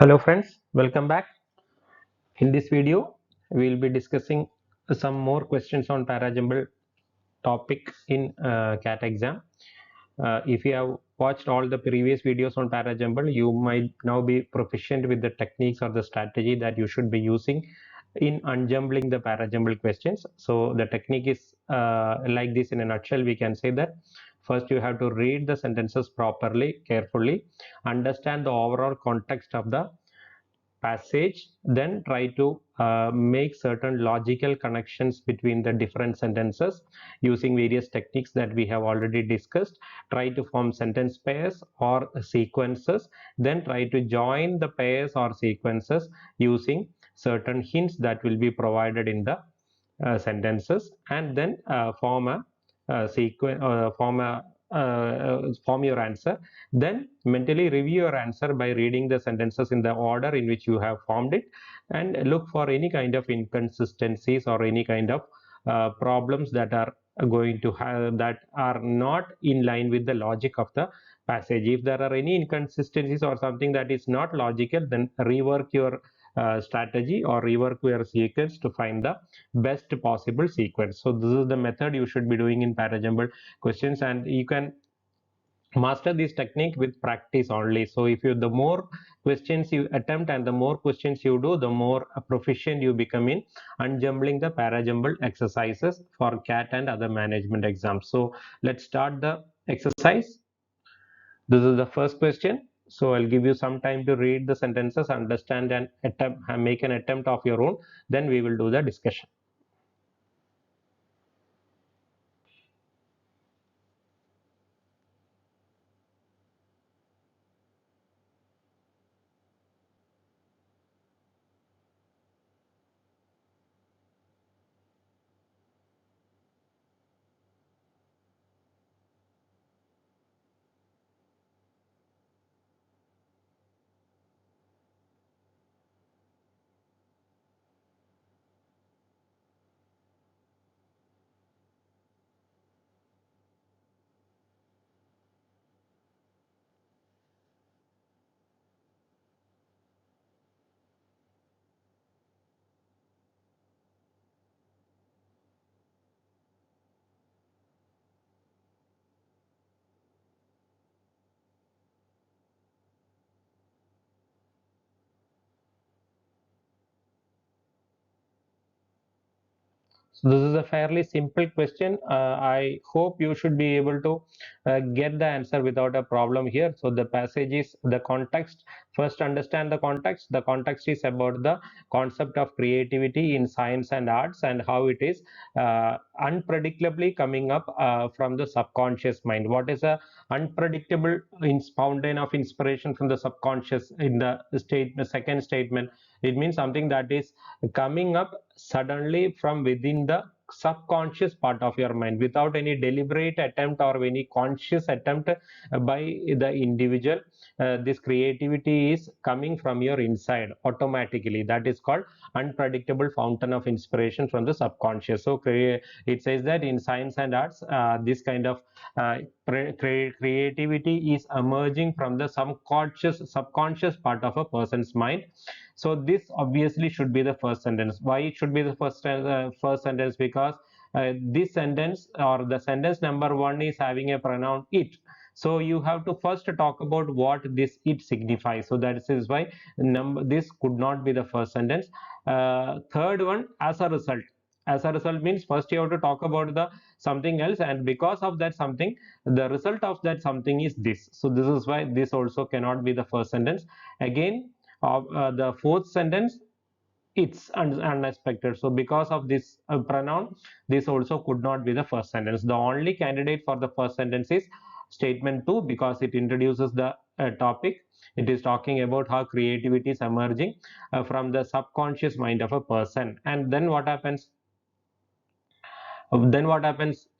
Hello friends, welcome back. In this video, we will be discussing some more questions on Para Jumble topic in CAT exam. If you have watched all the previous videos on Para Jumble, you might now be proficient with the techniques or the strategy that you should be using in unjumbling the Para Jumble questions. So the technique is like this in a nutshell. We can say that first you have to read the sentences properly, carefully, understand the overall context of the passage, then try to make certain logical connections between the different sentences using various techniques that we have already discussed. Try to form sentence pairs or sequences, then try to join the pairs or sequences using certain hints that will be provided in the sentences, and then form a sequence, form your answer. Then mentally review your answer by reading the sentences in the order in which you have formed it, and look for any kind of inconsistencies or any kind of problems that are going to have that are not in line with the logic of the passage. If there are any inconsistencies or something that is not logical, then rework your strategy or rework your sequence to find the best possible sequence. So this is the method you should be doing in Para Jumble questions, and you can master this technique with practice only. So if you the more questions you attempt and the more questions you do, the more proficient you become in unjumbling the Para Jumble exercises for CAT and other management exams. So let's start the exercise. This is the first question. So I'll give you some time to read the sentences, understand, and attempt, make an attempt of your own. Then we will do the discussion. So this is a fairly simple question. I hope you should be able to get the answer without a problem here. So the passage is the context. First, understand the context. The context is about the concept of creativity in science and arts and how it is unpredictably coming up from the subconscious mind. What is a unpredictable fountain of inspiration from the subconscious in the second statement? It means something that is coming up suddenly from within the subconscious part of your mind without any deliberate attempt or any conscious attempt by the individual. This creativity is coming from your inside automatically. That is called unpredictable fountain of inspiration from the subconscious. So it says that in science and arts, this kind of uh, creativity is emerging from the subconscious part of a person's mind. So this obviously should be the first sentence. Why it should be the first sentence? Because this sentence or the sentence number one is having a pronoun it. So you have to first talk about what this it signifies. So that is why this could not be the first sentence. Third one, as a result. As a result means first you have to talk about the something else, and because of that something, the result of that something is this. So this is why this also cannot be the first sentence. Again, of the fourth sentence, it's unexpected. So because of this pronoun, this also could not be the first sentence. The only candidate for the first sentence is statement 2, because it introduces the topic. It is talking about how creativity is emerging from the subconscious mind of a person. And then what happens?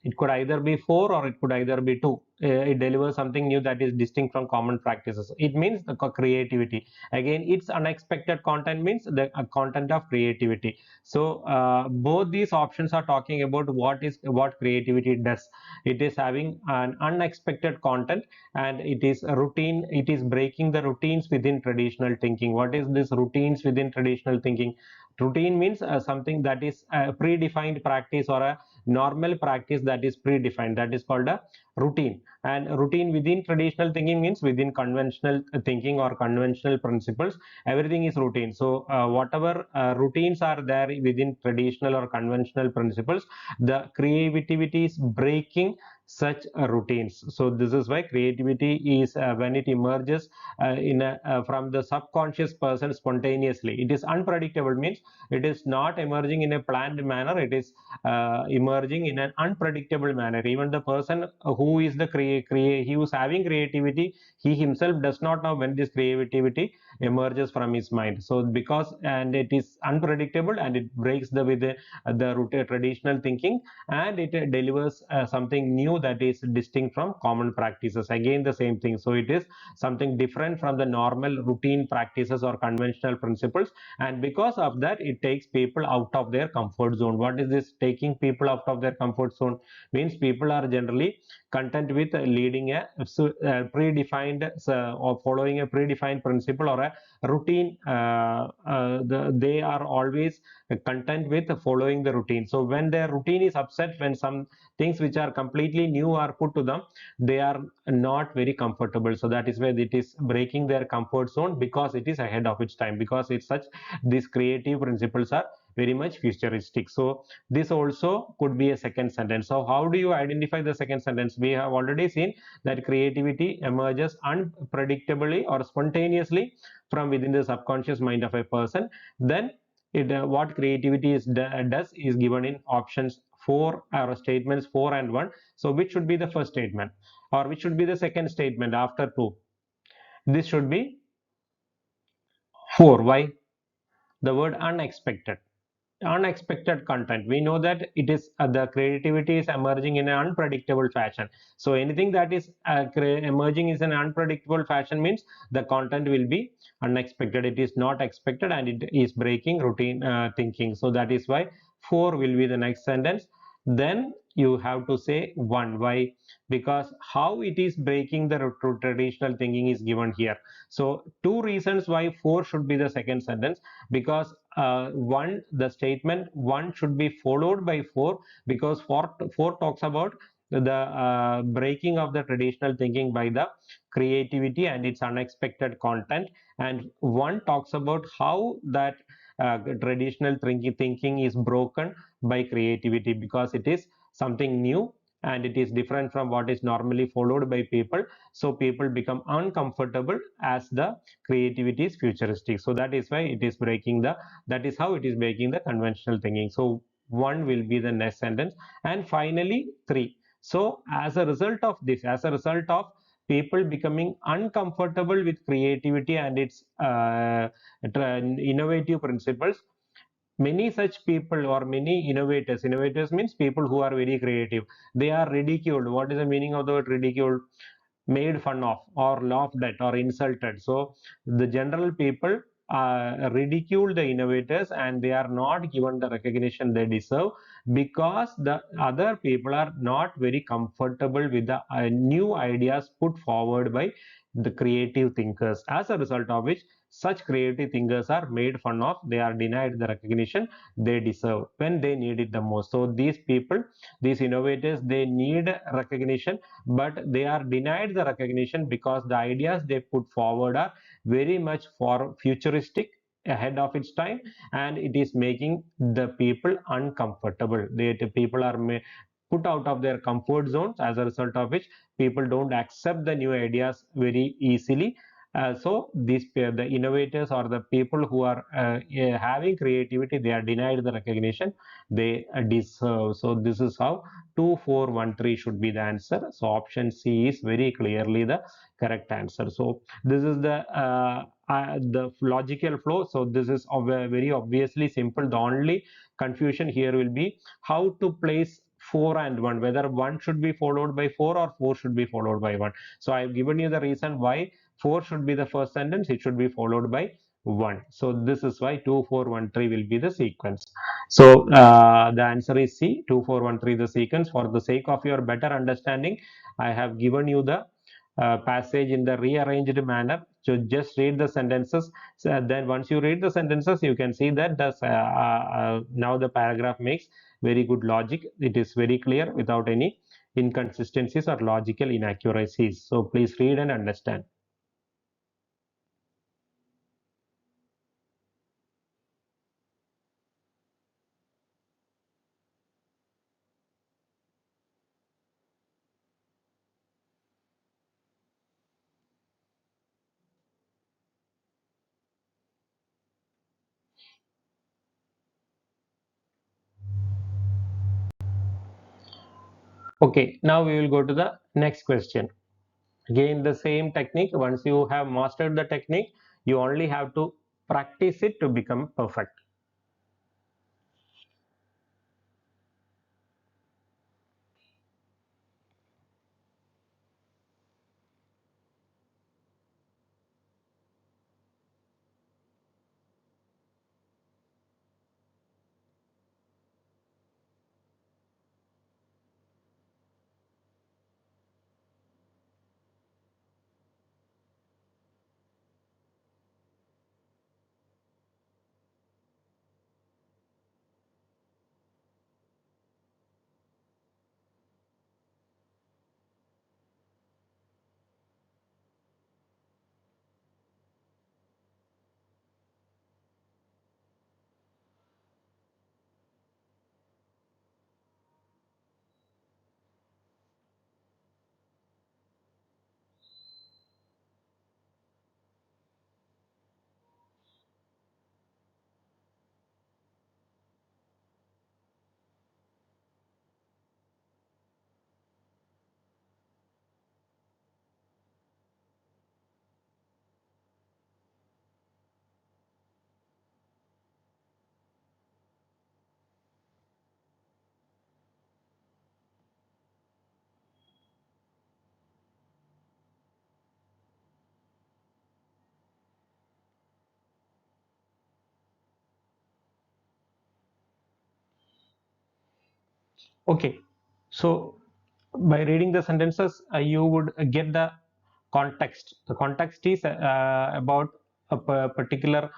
It could either be 4 or it could either be 2. It delivers something new that is distinct from common practices. It means the creativity. Again, its unexpected content means the content of creativity. So both these options are talking about what creativity does. It is having an unexpected content, and it is a routine. It is breaking the routines within traditional thinking. What is this routines within traditional thinking? Routine means something that is a predefined practice or a normal practice that is predefined. That is called a routine. And routine within traditional thinking means within conventional thinking or conventional principles, everything is routine. So whatever routines are there within traditional or conventional principles, the creativity is breaking such routines. So this is why creativity is when it emerges from the subconscious person spontaneously. It is unpredictable, means it is not emerging in a planned manner. It is emerging in an unpredictable manner. Even the person who is the he who is having creativity, he himself does not know when this creativity emerges from his mind. So because and it is unpredictable, and it breaks the traditional thinking, and it delivers something new that is distinct from common practices. Again, the same thing. So it is something different from the normal routine practices or conventional principles, and because of that, it takes people out of their comfort zone. What is this taking people out of their comfort zone? Means people are generally content with leading a predefined or following a predefined principle or a routine. They are always content with following the routine. So when their routine is upset, when some things which are completely new are put to them, they are not very comfortable. So that is why it is breaking their comfort zone, because it is ahead of its time, because it's such these creative principles are very much futuristic. So this also could be a second sentence. So how do you identify the second sentence? We have already seen that creativity emerges unpredictably or spontaneously from within the subconscious mind of a person. Then what creativity does is given in options 4 or statements 4 and 1. So which should be the first statement, or which should be the second statement after 2? This should be 4. Why? The word unexpected content. We know that it is the creativity is emerging in an unpredictable fashion. So anything that is emerging is an unpredictable fashion means the content will be unexpected. It is not expected, and it is breaking routine thinking. So that is why 4 will be the next sentence. Then you have to say 1. Why? Because how it is breaking the traditional thinking is given here. So two reasons why 4 should be the second sentence. Because one, the statement 1 should be followed by 4, because 4 talks about the breaking of the traditional thinking by the creativity and its unexpected content, and 1 talks about how that traditional thinking is broken by creativity, because it is something new and it is different from what is normally followed by people. So people become uncomfortable as the creativity is futuristic. So that is why it is breaking the that is how it is breaking the conventional thinking. So 1 will be the next sentence. And finally 3. So as a result of this, as a result of people becoming uncomfortable with creativity and its innovative principles, many such people or many innovators means people who are very creative, they are ridiculed. What is the meaning of the word ridiculed? Made fun of or laughed at or insulted. So the general people ridicule the innovators, and they are not given the recognition they deserve, because the other people are not very comfortable with the new ideas put forward by the creative thinkers. As a result of which, such creative thinkers are made fun of, they are denied the recognition they deserve when they need it the most. So these people, these innovators, they need recognition, but they are denied the recognition because the ideas they put forward are very much for futuristic, ahead of its time, and it is making the people uncomfortable. The people are put out of their comfort zones, as a result of which people don't accept the new ideas very easily. So these the innovators or the people who are having creativity, they are denied the recognition they deserve. So this is how 2413 should be the answer. So option C is very clearly the correct answer. So this is the logical flow. So this is very obviously simple. The only confusion here will be how to place 4 and 1, whether 1 should be followed by 4 or 4 should be followed by 1. So I've given you the reason why 4 should be the first sentence, it should be followed by 1. So this is why 2 4 1 3 will be the sequence. So the answer is C, 2 4 1 3 the sequence. For the sake of your better understanding, I have given you the passage in the rearranged manner. So just read the sentences. So then once you read the sentences, you can see that now the paragraph makes very good logic. It is very clear without any inconsistencies or logical inaccuracies. So please read and understand. Okay, now we will go to the next question. Again, the same technique. Once you have mastered the technique, you only have to practice it to become perfect. Okay, so by reading the sentences, you would get the context. The context is about a particular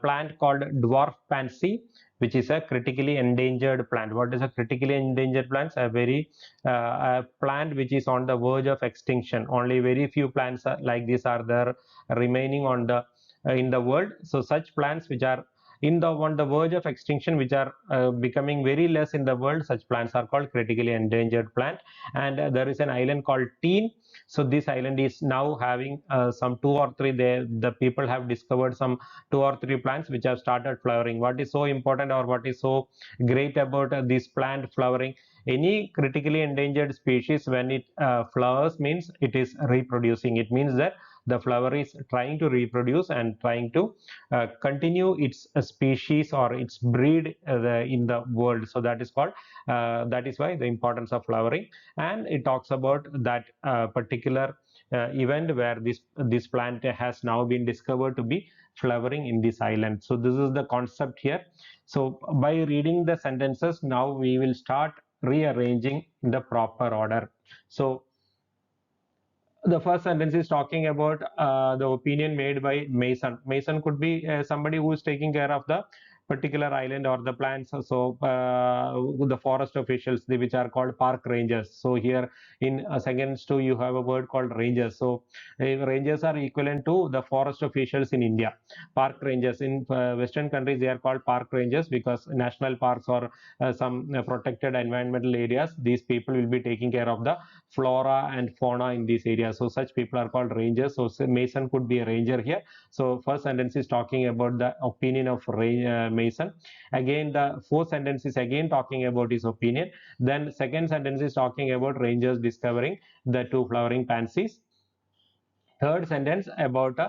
plant called dwarf pansy, which is a critically endangered plant. What is a critically endangered plant? A very a plant which is on the verge of extinction. Only very few plants like this are there remaining on the in the world. So such plants which are on the verge of extinction, which are becoming very less in the world, such plants are called critically endangered plant. And there is an island called Teen. So this island is now having some two or three, the people have discovered some two or three plants which have started flowering. What is so important or what is so great about this plant flowering? Any critically endangered species, when it flowers, means it is reproducing. It means that the flower is trying to reproduce and trying to continue its species or its breed in the world. So that is called that is why the importance of flowering. And it talks about that particular event where this plant has now been discovered to be flowering in this island. So this is the concept here. So by reading the sentences, now we will start rearranging in the proper order. So the first sentence is talking about the opinion made by Mason. Mason could be somebody who is taking care of the particular island or the plants. So the forest officials, which are called park rangers. So here in seconds two, you have a word called rangers. So rangers are equivalent to the forest officials in India. Park rangers in Western countries, they are called park rangers because national parks or some protected environmental areas, these people will be taking care of the flora and fauna in these areas. So such people are called rangers. So Mason could be a ranger here. So first sentence is talking about the opinion of Mason. Again, the fourth sentence is again talking about his opinion. Then second sentence is talking about rangers discovering the two flowering pansies. Third sentence about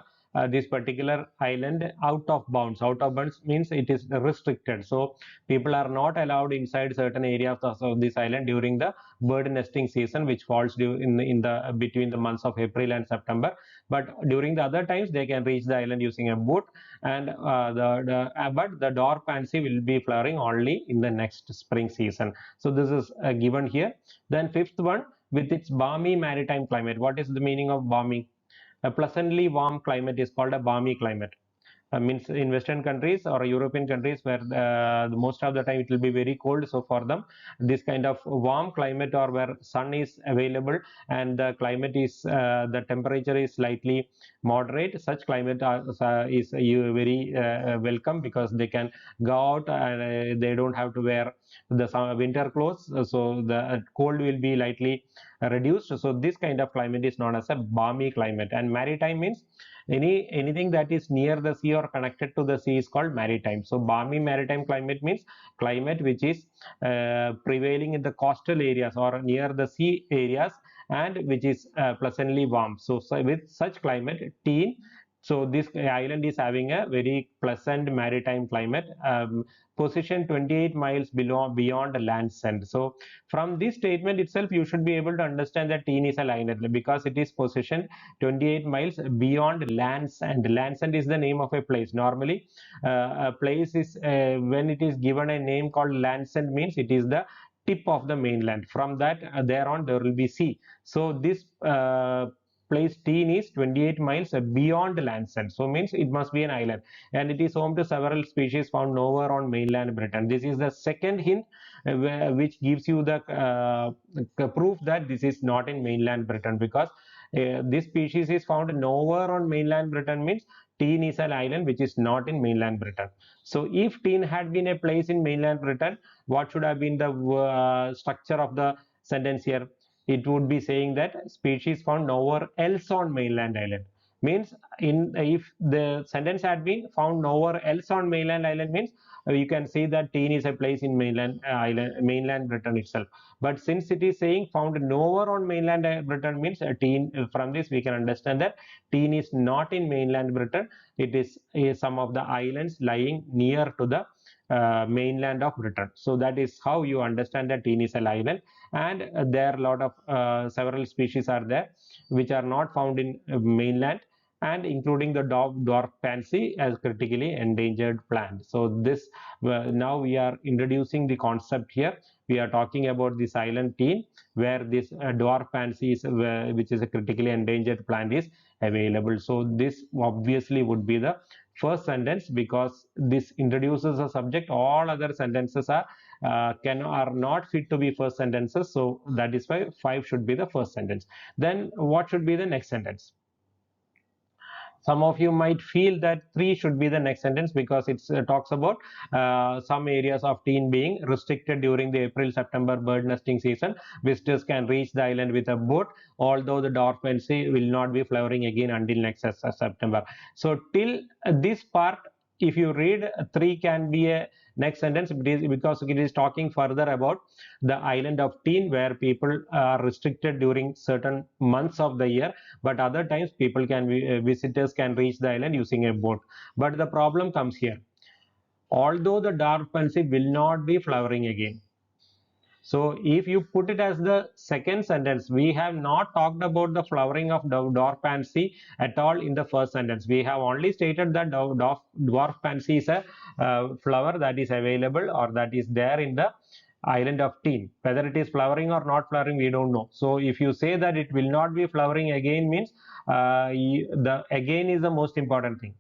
this particular island out of bounds. Out of bounds means it is restricted. So people are not allowed inside certain areas of this island during the bird nesting season, which falls in the between the months of April and September. But during the other times, they can reach the island using a boat. And but the dwarf pansy will be flowering only in the next spring season. So this is given here. Then fifth one, with its balmy maritime climate. What is the meaning of balmy? A pleasantly warm climate is called a balmy climate. Means in Western countries or European countries where most of the time it will be very cold. So for them, this kind of warm climate, or where sun is available and the climate is the temperature is slightly moderate, such climate is very welcome, because they can go out and they don't have to wear the winter clothes. So the cold will be lightly reduced. So this kind of climate is known as a balmy climate. And maritime means anything that is near the sea or connected to the sea is called maritime. So balmy maritime climate means climate which is prevailing in the coastal areas or near the sea areas, and which is pleasantly warm. So with such climate, teen, so this island is having a very pleasant maritime climate, position 28 miles below beyond land sand. So from this statement itself, you should be able to understand that teen is a island, because it is positioned 28 miles beyond land sand. Land sand is the name of a place. Normally, a place is when it is given a name called land sand, means it is the tip of the mainland. From that, there on there will be sea. So this place teen is 28 miles beyond land sand. So means it must be an island, and it is home to several species found nowhere on mainland Britain. This is the second hint which gives you the proof that this is not in mainland Britain, because this species is found nowhere on mainland Britain means Teen is an island which is not in mainland Britain. So if Teen had been a place in mainland Britain, what should have been the structure of the sentence here? It would be saying that species found nowhere else on mainland island. Means in if the sentence had been found nowhere else on mainland island means you can see that Teen is a place in mainland Britain itself. But since it is saying found nowhere on mainland Britain means Teen, from this we can understand that Teen is not in mainland Britain. It is some of the islands lying near to the mainland of Britain. So that is how you understand that Teen is an island. And there are a lot of several species are there which are not found in mainland, and including the dwarf pansy as critically endangered plant. So this now we are introducing the concept here. We are talking about this island Teen, where this dwarf pansy is which is a critically endangered plant is available. So this obviously would be the first sentence, because this introduces a subject. All other sentences are not fit to be first sentences. So that is why 5 should be the first sentence. Then what should be the next sentence? Some of you might feel that 3 should be the next sentence, because it talks about some areas of Teen being restricted during the April-September bird nesting season. Visitors can reach the island with a boat, although the dwarf pansy will not be flowering again until next September. So till this part, if you read, 3 can be a next sentence, because it is talking further about the island of Teen, where people are restricted during certain months of the year, but other times people can visitors can reach the island using a boat. But the problem comes here. Although the dwarf pansy will not be flowering again. So if you put it as the second sentence, we have not talked about the flowering of dwarf pansy at all in the first sentence. We have only stated that dwarf pansy is a flower that is available or that is there in the island of Teen. Whether it is flowering or not flowering, we don't know. So if you say that it will not be flowering again means the again is the most important thing.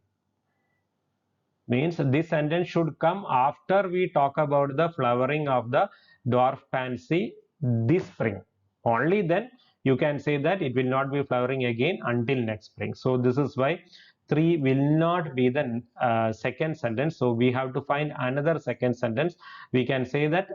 Means this sentence should come after we talk about the flowering of the dwarf pansy this spring. Only then you can say that it will not be flowering again until next spring. So this is why 3 will not be the second sentence. So we have to find another second sentence. We can say that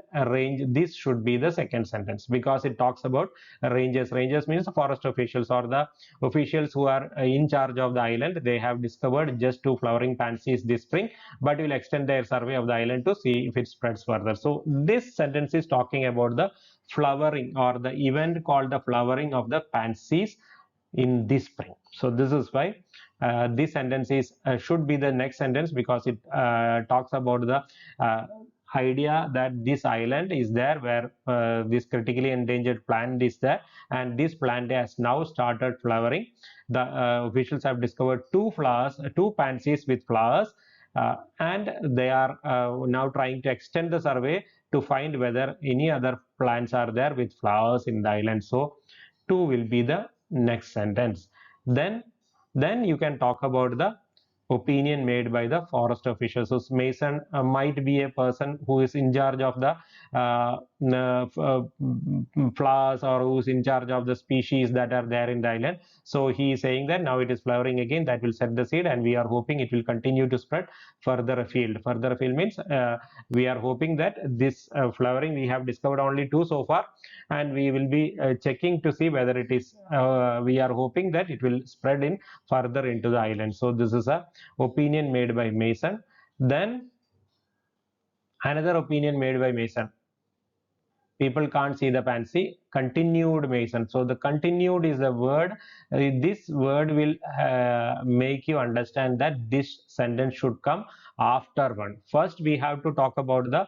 this should be the second sentence, because it talks about rangers. Rangers means the forest officials or the officials who are in charge of the island. They have discovered just 2 flowering pansies this spring, but will extend their survey of the island to see if it spreads further. So this sentence is talking about the flowering, or the event called the flowering of the pansies in this spring. So this is why this sentence is should be the next sentence because it talks about the idea that this island is there where this critically endangered plant is there, and this plant has now started flowering. The officials have discovered two pansies with flowers, and they are now trying to extend the survey to find whether any other plants are there with flowers in the island. So 2 will be the next sentence. Then you can talk about the opinion made by the forest officials. So mason might be a person who is in charge of the flowers, or who is in charge of the species that are there in the island. So he is saying that now it is flowering again, that will set the seed, and we are hoping it will continue to spread further afield. Further afield means we are hoping that this flowering, we have discovered only 2 so far, and we will be checking to see whether it is we are hoping that it will spread in further into the island. So this is a opinion made by Mason. Then another opinion made by Mason: people can't see the pansy. Continued Mason. So the continued is the word. This word will make you understand that this sentence should come after one. First we have to talk about the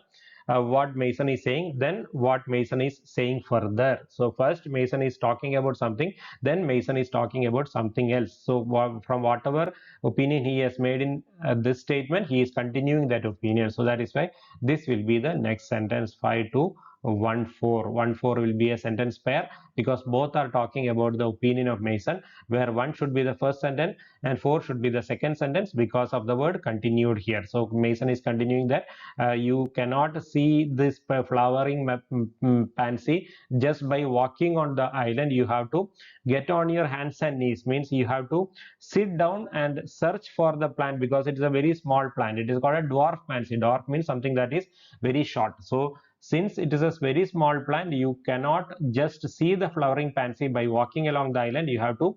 what Mason is saying, then what Mason is saying further. So first Mason is talking about something, then Mason is talking about something else. So from whatever opinion he has made in this statement, he is continuing that opinion. So that is why this will be the next sentence. 5 to 1 4. 1 4 will be a sentence pair because both are talking about the opinion of Mason, where 1 should be the first sentence and 4 should be the second sentence because of the word continued here. So Mason is continuing that you cannot see this flowering pansy just by walking on the island. You have to get on your hands and knees, means you have to sit down and search for the plant because it is a very small plant. It is called a dwarf pansy. Dwarf means something that is very short. So since it is a very small plant, you cannot just see the flowering pansy by walking along the island. You have to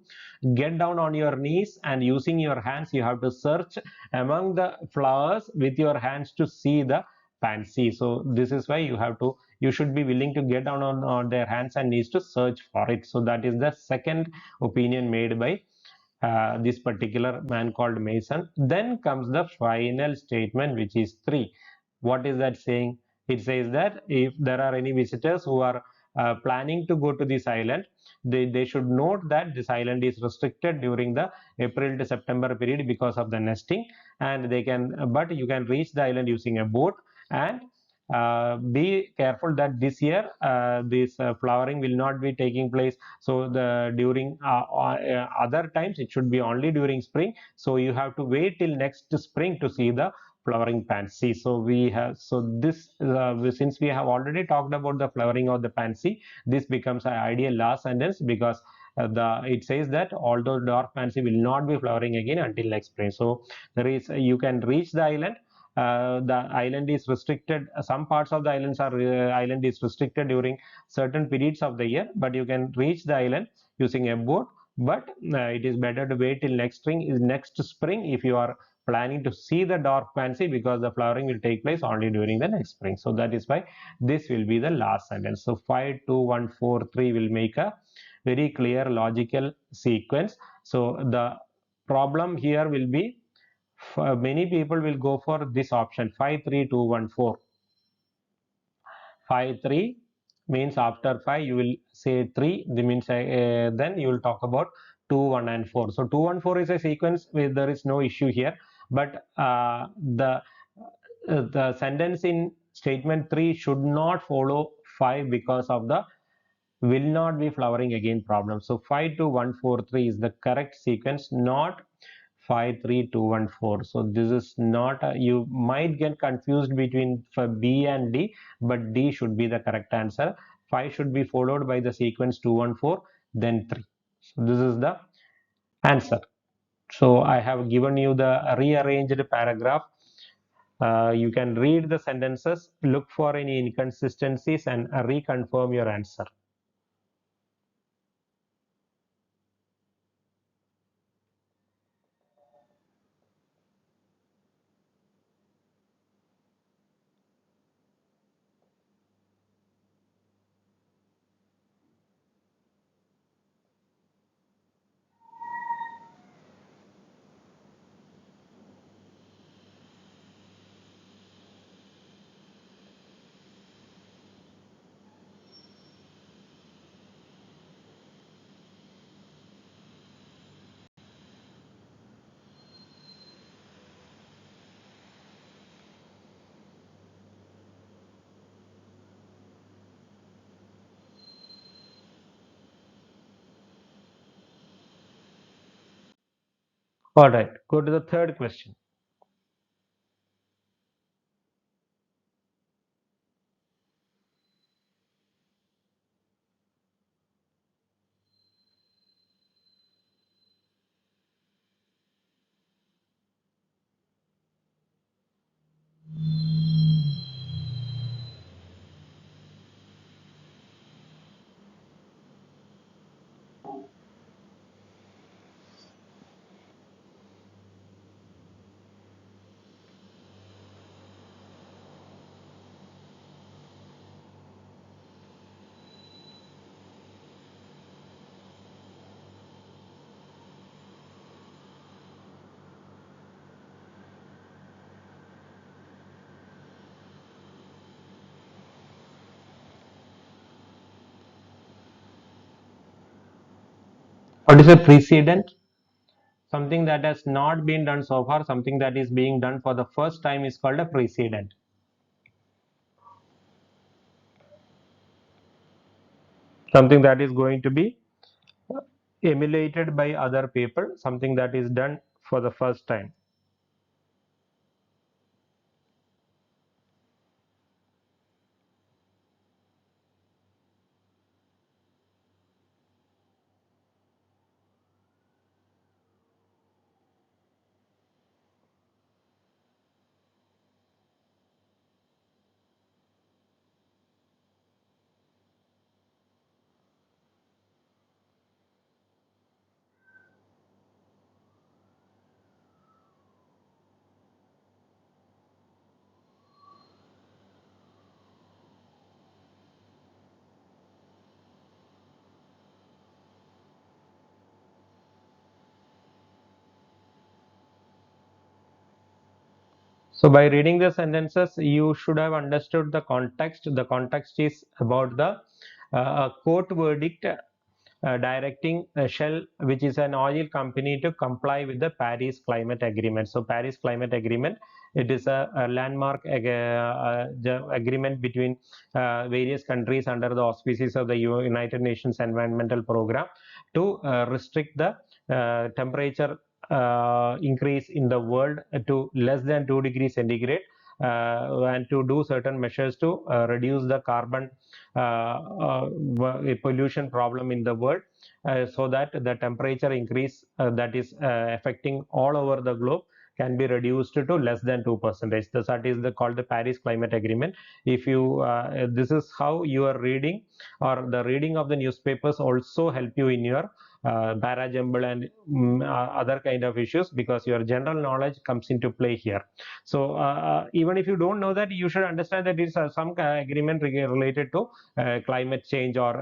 get down on your knees, and using your hands you have to search among the flowers with your hands to see the pansy. So this is why you should be willing to get down on their hands and knees to search for it. So that is the second opinion made by this particular man called Mason. Then comes the final statement, which is 3. What is that saying? It says that if there are any visitors who are planning to go to this island, they should note that this island is restricted during the April to September period because of the nesting, and but you can reach the island using a boat, and be careful that this year this flowering will not be taking place. So the during other times it should be only during spring. So you have to wait till next spring to see the flowering pansy. So we have, so this since we have already talked about the flowering of the pansy, this becomes an ideal last sentence because it says that although dwarf pansy will not be flowering again until next spring. So there is you can reach the island. The island is restricted. Some parts of the island is restricted during certain periods of the year, but you can reach the island using a boat. But it is better to wait till next spring if you are planning to see the dwarf pansy, because the flowering will take place only during the next spring. So that is why this will be the last sentence. So 5 2 1 4 3 will make a very clear logical sequence. So the problem here will be, many people will go for this option 5 3 2 1 4. 5 3 means after 5 you will say 3. That means then you will talk about 2 1 and 4. So 2 1 4 is a sequence where there is no issue here, but the sentence in statement 3 should not follow 5 because of the will not be flowering again problem. So 5 2 1 4 3 is the correct sequence, not 5 3 2 1 4. So this is not you might get confused between B and D, but D should be the correct answer. 5 should be followed by the sequence 2 1 4, then 3. So this is the answer. So I have given you the rearranged paragraph. You can read the sentences, look for any inconsistencies, and reconfirm your answer. All right, go to the third question. What is a precedent? Something that has not been done so far, something that is being done for the first time is called a precedent. Something that is going to be emulated by other people, something that is done for the first time. So by reading the sentences, you should have understood the context. The context is about the court verdict directing Shell, which is an oil company, to comply with the Paris Climate Agreement. So Paris Climate Agreement, it is a landmark agreement between various countries under the auspices of the United Nations Environmental Program to restrict the temperature increase in the world to less than 2 degrees centigrade, and to do certain measures to reduce the carbon pollution problem in the world, so that the temperature increase that is affecting all over the globe can be reduced to less than 2%. That is called the Paris Climate Agreement. If you this is how your reading or the reading of the newspapers also help you in your Para Jumble and other kind of issues, because your general knowledge comes into play here. So even if you don't know that, you should understand that it's some agreement related to climate change or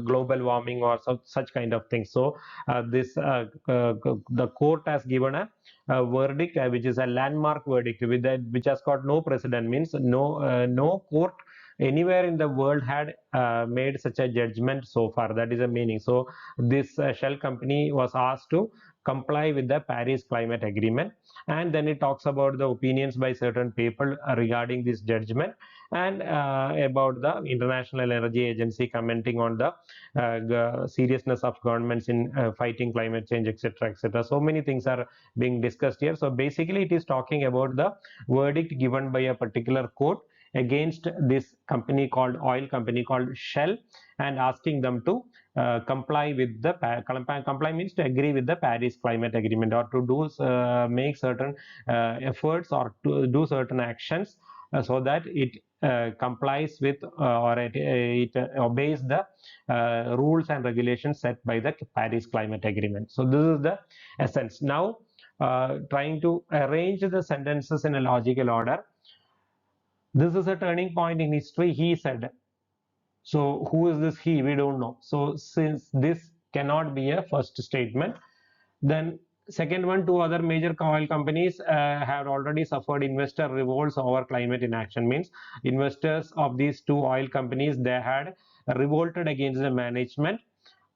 global warming or such kind of things. So the court has given a verdict which is a landmark verdict with that, which has got no precedent, means no court anywhere in the world had made such a judgment so far. That is a meaning. So this Shell company was asked to comply with the Paris Climate Agreement, and then it talks about the opinions by certain people regarding this judgment, and about the International Energy Agency commenting on the seriousness of governments in fighting climate change, etc., etc. So many things are being discussed here. So basically, it is talking about the verdict given by a particular court against this company called oil company called Shell, and asking them to comply with the comply means to agree with the Paris Climate Agreement, or to do make certain efforts, or to do certain actions so that it complies with or it obeys the rules and regulations set by the Paris Climate Agreement. So this is the essence. Now trying to arrange the sentences in a logical order. This is a turning point in history, he said. So who is this he? We don't know. So since this cannot be a first statement, then second one, two other major oil companies have already suffered investor revolts over climate inaction. Means investors of these two oil companies, they had revolted against the management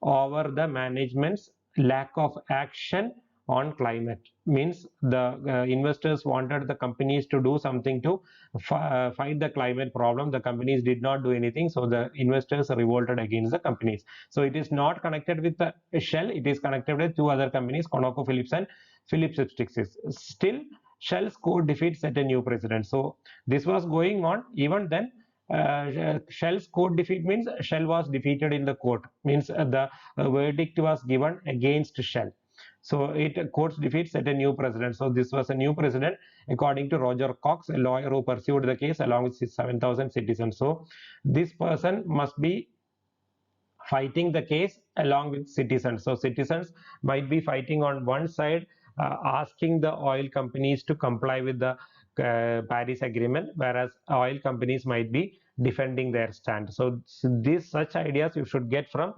over the management's lack of action on climate. means the investors wanted the companies to do something to fight the climate problem. The companies did not do anything, so the investors revolted against the companies. So it is not connected with the Shell, it is connected with two other companies, ConocoPhillips and Phillips 66. Still, Shell's court defeat set a new precedent. So this was going on even then. Shell's court defeat means Shell was defeated in the court, means the verdict was given against Shell. So it court's defeat set a new precedent. So this was a new precedent according to Roger Cox, a lawyer who pursued the case along with 7,000 citizens. So this person must be fighting the case along with citizens. So citizens might be fighting on one side, asking the oil companies to comply with the Paris Agreement, whereas oil companies might be defending their stand. So these such ideas you should get from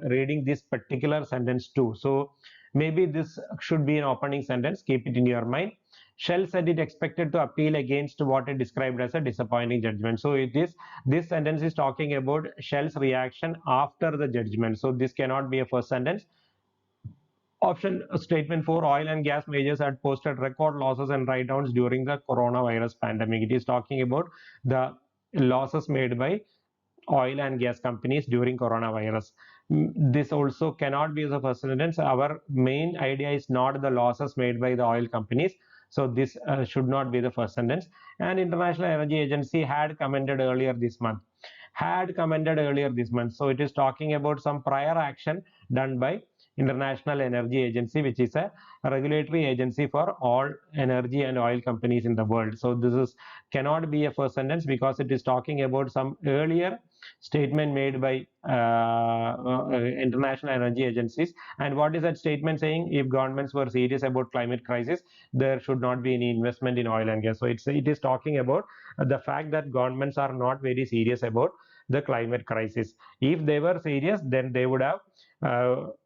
reading this particular sentence too. So maybe this should be an opening sentence. Keep it in your mind. Shell said it expected to appeal against what it described as a disappointing judgment. So it is, this sentence is talking about Shell's reaction after the judgment. So this cannot be a first sentence. Option statement 4, oil and gas majors had posted record losses and write-downs during the coronavirus pandemic. It is talking about the losses made by oil and gas companies during coronavirus. This also cannot be the first sentence. Our main idea is not the losses made by the oil companies. So this should not be the first sentence. And International Energy Agency had commented earlier this month. So it is talking about some prior action done by International Energy Agency, which is a regulatory agency for all energy and oil companies in the world. So this is cannot be a first sentence because it is talking about some earlier statement made by international energy agencies. And what is that statement saying? If governments were serious about climate crisis, there should not be any investment in oil and gas. So it is talking about the fact that governments are not very serious about the climate crisis. If they were serious, then they would have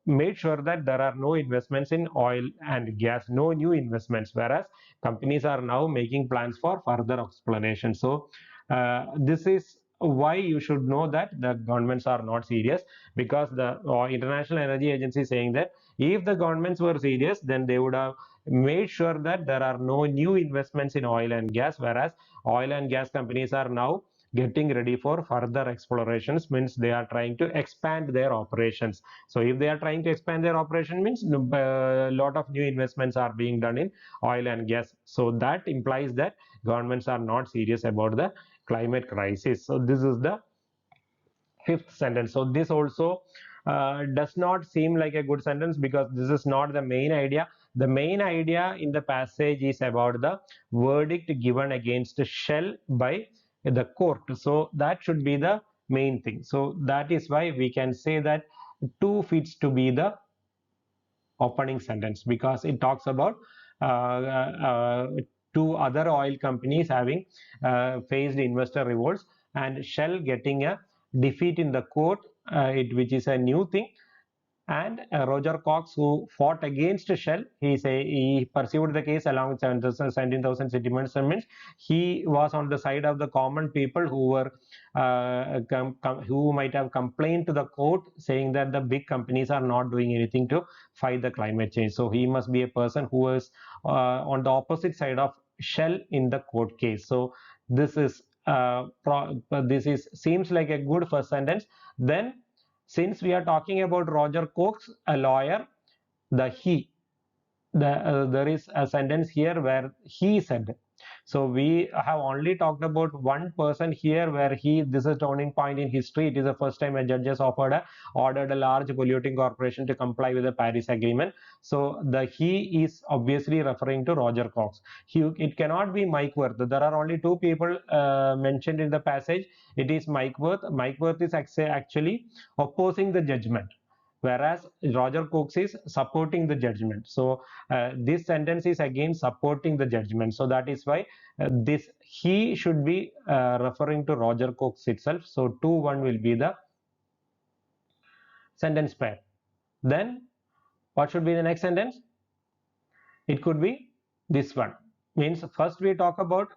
made sure that there are no investments in oil and gas, no new investments, whereas companies are now making plans for further exploration. So this is why you should know that the governments are not serious, because the International Energy Agency is saying that if the governments were serious, then they would have made sure that there are no new investments in oil and gas, whereas oil and gas companies are now getting ready for further explorations, means they are trying to expand their operations. So if they are trying to expand their operation, means a lot of new investments are being done in oil and gas. So that implies that governments are not serious about the climate crisis. So this is the fifth sentence. So this also does not seem like a good sentence because this is not the main idea. The main idea in the passage is about the verdict given against Shell by the court. So that should be the main thing. So that is why we can say that 2 fits to be the opening sentence, because it talks about two other oil companies having faced investor revolts and Shell getting a defeat in the court, which is a new thing. And Roger Cox, who fought against Shell, he pursued the case along with 17,000 citizens. Means he was on the side of the common people who were who might have complained to the court saying that the big companies are not doing anything to fight the climate change. So he must be a person who is on the opposite side of Shell in the court case. So this is seems like a good first sentence. Then, since we are talking about Roger Cox, a lawyer, there is a sentence here where he said. So we have only talked about one person here where this is a turning point in history. It is the first time a judge has ordered a large polluting corporation to comply with the Paris Agreement. So the he is obviously referring to Roger Cox. It cannot be Mike Wirth. There are only two people mentioned in the passage. It is Mike Wirth. Mike Wirth is actually opposing the judgment, whereas Roger Cox is supporting the judgment. So this sentence is again supporting the judgment. So that is why this he should be referring to Roger Cox itself. So 2-1 will be the sentence pair. Then what should be the next sentence? It could be this one. Means first we talk about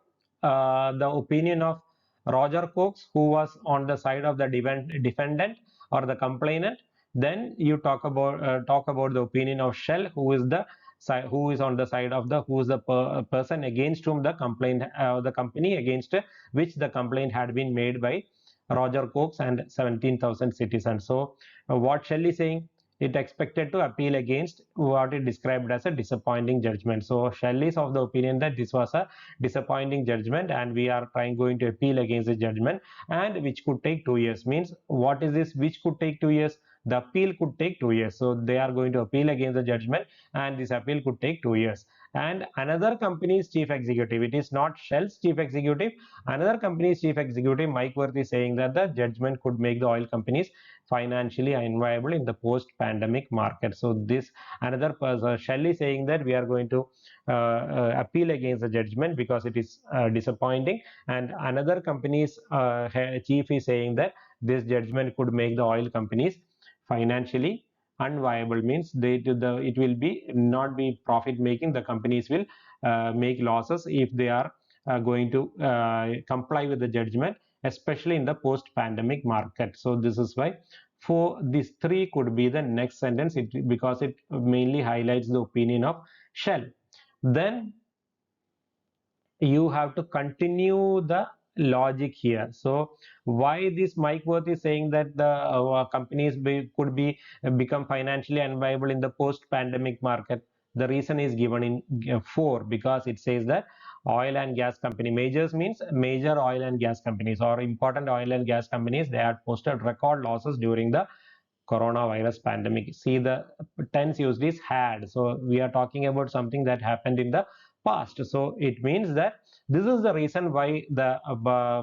the opinion of Roger Cox, who was on the side of the defendant or the complainant. Then you talk about the opinion of Shell, who is the who is on the side of the who is the person against whom the complaint, the company against which the complaint had been made by Roger Cox and 17,000 citizens. So what Shell is saying, it expected to appeal against what it described as a disappointing judgment. So Shell is of the opinion that this was a disappointing judgment and we are going to appeal against the judgment, and which could take 2 years. Means what is this which could take 2 years? The appeal could take 2 years. So they are going to appeal against the judgment and this appeal could take 2 years. And another company's chief executive, it is not Shell's chief executive, another company's chief executive, Mike Wirth, is saying that the judgment could make the oil companies financially unviable in the post-pandemic market. So this another person, Shell, is saying that we are going to appeal against the judgment because it is disappointing, and another company's chief is saying that this judgment could make the oil companies financially unviable. Means it will be not be profit making. The companies will make losses if they are going to comply with the judgment, especially in the post-pandemic market. So this is why for these three could be the next sentence, because it mainly highlights the opinion of Shell. Then you have to continue the logic here. So why this Mike Worth is saying that the companies could be become financially unviable in the post-pandemic market? The reason is given in 4, because it says that oil and gas company majors, means major oil and gas companies or important oil and gas companies, they had posted record losses during the coronavirus pandemic. See, the tense used is had. So we are talking about something that happened in the past. So it means that this is the reason why the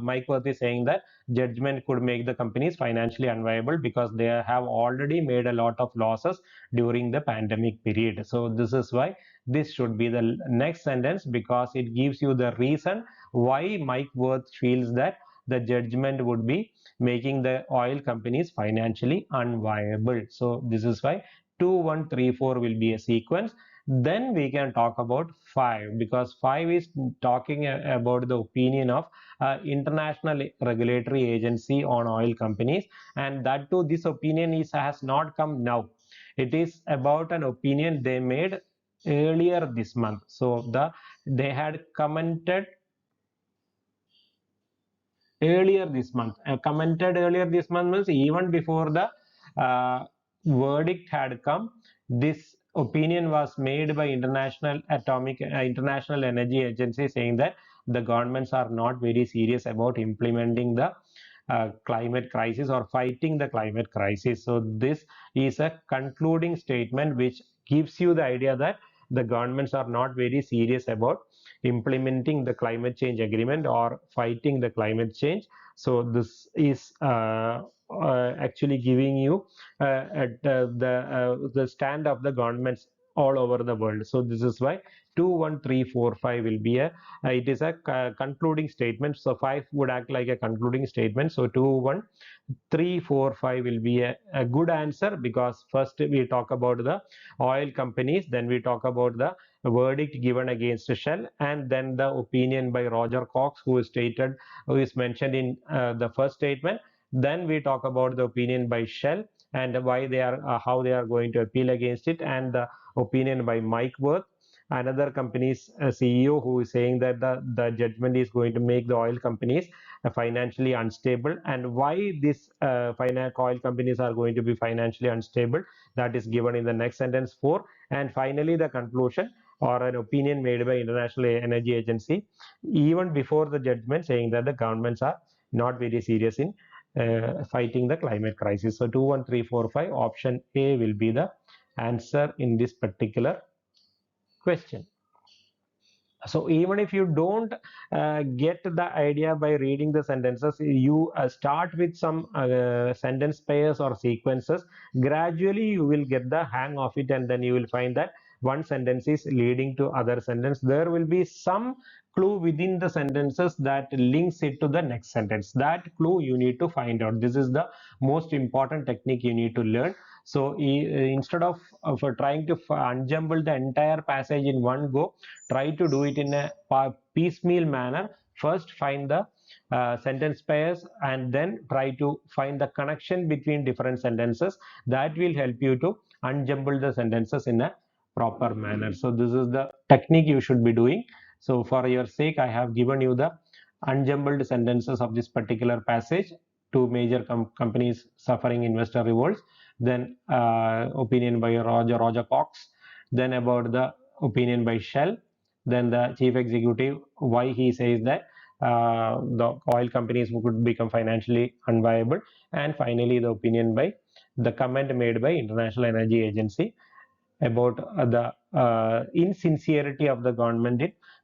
Mike Worth is saying that judgment could make the companies financially unviable, because they have already made a lot of losses during the pandemic period. So this is why this should be the next sentence, because it gives you the reason why Mike Worth feels that the judgment would be making the oil companies financially unviable. So this is why 2, 1, 3, 4 will be a sequence. Then we can talk about 5, because 5 is talking about the opinion of international regulatory agency on oil companies, and that too this opinion has not come now. It is about an opinion they made earlier this month. So they had commented earlier this month. Commented earlier this month means even before the verdict had come. This opinion was made by International Energy Agency, saying that the governments are not very serious about implementing the climate crisis or fighting the climate crisis. So this is a concluding statement which gives you the idea that the governments are not very serious about implementing the climate change agreement or fighting the climate change. So this is actually giving you the stand of the governments all over the world. So this is why 2, 1, 3, 4, 5 will be a it is a concluding statement. So 5 would act like a concluding statement. So 2, 1, 3, 4, 5 will be a good answer, because first we talk about the oil companies, then we talk about the verdict given against Shell, and then the opinion by Roger Cox, who is mentioned in the first statement. Then we talk about the opinion by Shell and why they are how they are going to appeal against it, and the opinion by Mike Worth, another company's CEO, who is saying that the judgment is going to make the oil companies financially unstable, and why this oil companies are going to be financially unstable, that is given in the next sentence 4. And finally the conclusion or an opinion made by International Energy Agency even before the judgment, saying that the governments are not very serious in fighting the climate crisis. So 2, 1, 3, 4, 5, option A will be the answer in this particular question. So even if you don't get the idea by reading the sentences, you start with some sentence pairs or sequences. Gradually you will get the hang of it, and then you will find that one sentence is leading to other sentence. There will be some clue within the sentences that links it to the next sentence. That clue you need to find out. This is the most important technique you need to learn. So instead of trying to unjumble the entire passage in one go, try to do it in a piecemeal manner. First find the sentence pairs, and then try to find the connection between different sentences. That will help you to unjumble the sentences in a proper manner. So this is the technique you should be doing. So for your sake, I have given you the unjumbled sentences of this particular passage. Two major companies suffering investor revolts, then opinion by Roger Cox, then about the opinion by Shell, then the chief executive, why he says that the oil companies could become financially unviable, and finally the opinion by the comment made by International Energy Agency about the insincerity of the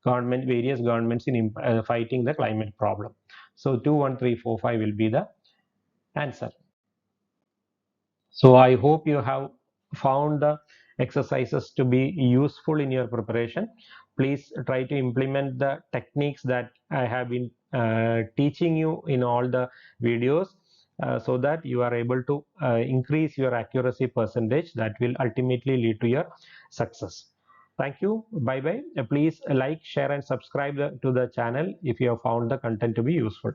various governments in fighting the climate problem. So 21345 will be the answer. So I hope you have found the exercises to be useful in your preparation. Please try to implement the techniques that I have been teaching you in all the videos, so that you are able to increase your accuracy percentage that will ultimately lead to your success. Thank you. Bye bye. Please like, share, and subscribe to the channel if you have found the content to be useful.